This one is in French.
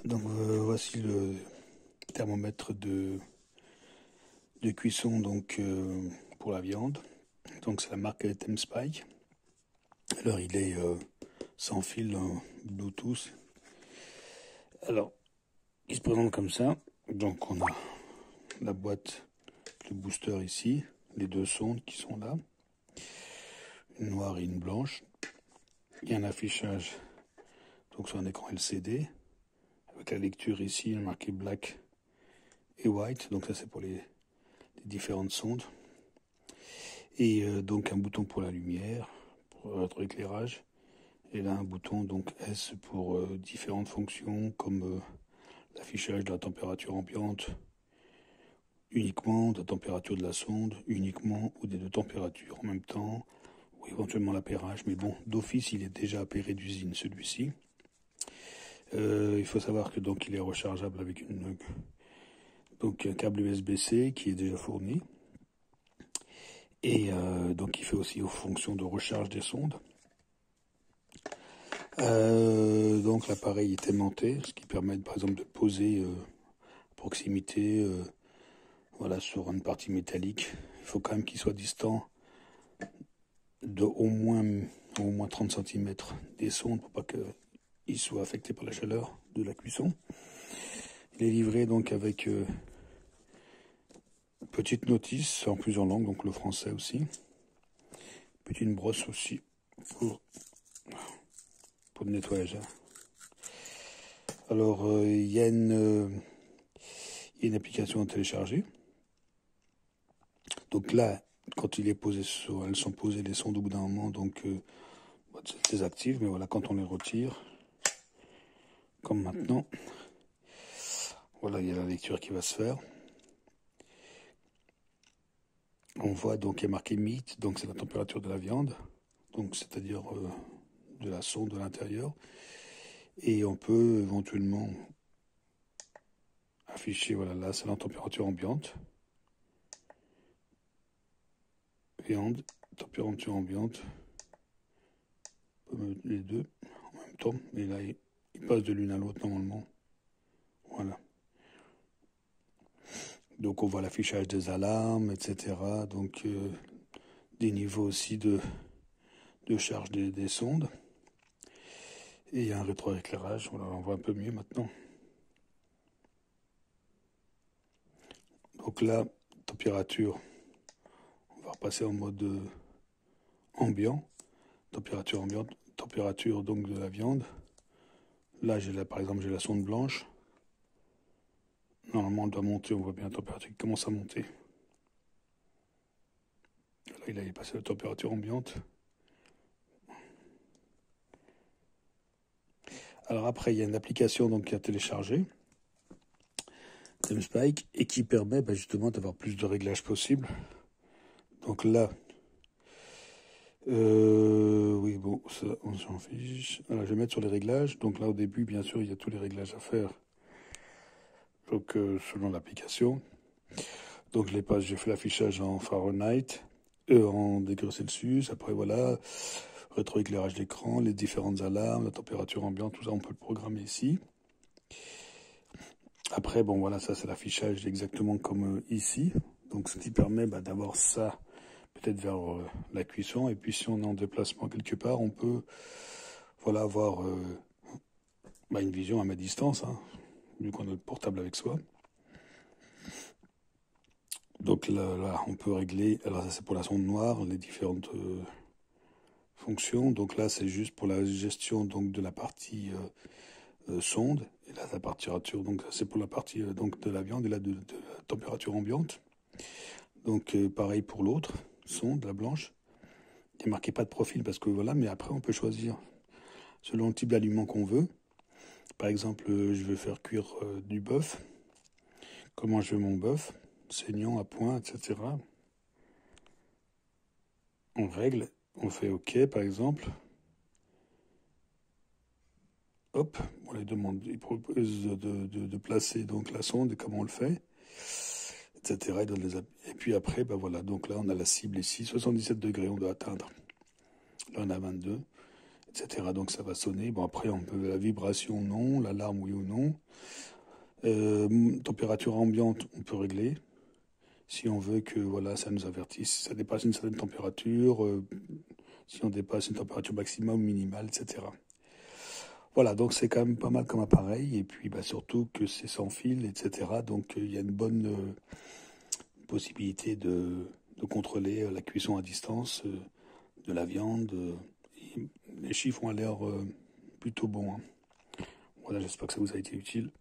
Donc voici le thermomètre de cuisson donc pour la viande. Donc c'est la marque Temspike. Alors il est sans fil Bluetooth. Alors il se présente comme ça. Donc on a la boîte, le booster ici, les deux sondes qui sont là, une noire et une blanche. Il y a un affichage donc sur un écran LCD avec la lecture ici, il est marqué black et white. Donc ça c'est pour les différentes sondes. Et donc un bouton pour la lumière, pour votre éclairage. Et là un bouton donc S pour différentes fonctions comme l'affichage de la température ambiante, uniquement de la température de la sonde, uniquement ou des deux températures en même temps, ou éventuellement l'appairage. Mais bon, d'office il est déjà appairé d'usine celui-ci. Il faut savoir que donc il est rechargeable avec donc un câble USB-C qui est déjà fourni. Et donc il fait aussi aux fonctions de recharge des sondes. Donc l'appareil est aimanté, ce qui permet par exemple de poser à proximité, voilà, sur une partie métallique. Il faut quand même qu'il soit distant de au moins 30 cm des sondes pour pas qu'il soit affecté par la chaleur de la cuisson. Il est livré donc avec petite notice en plusieurs langues, donc le français aussi. Petite brosse aussi pour le nettoyage. Alors il y a une application à télécharger. Donc là, quand il est posé elles sont posées les sondes au bout d'un moment, donc c'est désactive, mais voilà, quand on les retire, comme maintenant, voilà, il y a la lecture qui va se faire. On voit donc il y a marqué meat, donc c'est la température de la viande, donc c'est-à-dire de la sonde de l'intérieur. Et on peut éventuellement afficher, voilà, là c'est la température ambiante. Viande, température ambiante. On peut mettre les deux en même temps, mais là il passe de l'une à l'autre normalement. Voilà. Donc on voit l'affichage des alarmes, etc. Donc des niveaux aussi de charge des sondes. Et il y a un rétroéclairage, voilà, on voit un peu mieux maintenant. Donc là, température, on va repasser en mode ambiant. Température ambiante, température donc de la viande. Là, par exemple, j'ai la sonde blanche. Normalement, elle doit monter, on voit bien la température qui commence à monter. Là, il est passé à la température ambiante. Alors après, il y a une application donc, qui a téléchargé, Temspike, et qui permet justement d'avoir plus de réglages possibles. Donc là, oui, bon, ça, on s'en fiche. Alors, je vais mettre sur les réglages. Donc là, au début, bien sûr, il y a tous les réglages à faire. Donc, selon l'application. Donc, j'ai fait l'affichage en Fahrenheit, en degrés Celsius. Après, voilà, rétroéclairage d'écran, les différentes alarmes, la température ambiante, tout ça, on peut le programmer ici. Après, bon, voilà, ça, c'est l'affichage exactement comme ici. Donc, ce qui permet d'avoir ça peut-être vers la cuisson. Et puis, si on est en déplacement quelque part, on peut, voilà, avoir une vision à ma distance, hein, vu qu'on a le portable avec soi. Donc là, on peut régler, alors ça c'est pour la sonde noire, les différentes fonctions. Donc là, c'est juste pour la gestion donc de la partie sonde. Et là, la température, donc c'est pour la partie donc de la viande et là de la température ambiante. Donc pareil pour l'autre sonde, la blanche. Il n'est marqué pas de profil parce que voilà, mais après on peut choisir selon le type d'aliment qu'on veut. Par exemple, je veux faire cuire du bœuf. Comment je veux mon bœuf, saignant, à point, etc. On règle, on fait OK par exemple. Hop, on les demande, ils proposent de placer donc la sonde et comment on le fait, etc. Et puis après, voilà, donc là on a la cible ici, 77 degrés on doit atteindre. Là on a 22. etc. Donc ça va sonner. Bon, après, on peut la vibration, non, l'alarme, oui ou non. Température ambiante, on peut régler. Si on veut que voilà, ça nous avertisse, si ça dépasse une certaine température, si on dépasse une température maximum, minimale, etc. Voilà, donc c'est quand même pas mal comme appareil, et puis bah, surtout que c'est sans fil, etc. Donc il y a une bonne possibilité de contrôler la cuisson à distance de la viande. Les chiffres ont l'air plutôt bons, hein. Voilà, j'espère que ça vous a été utile.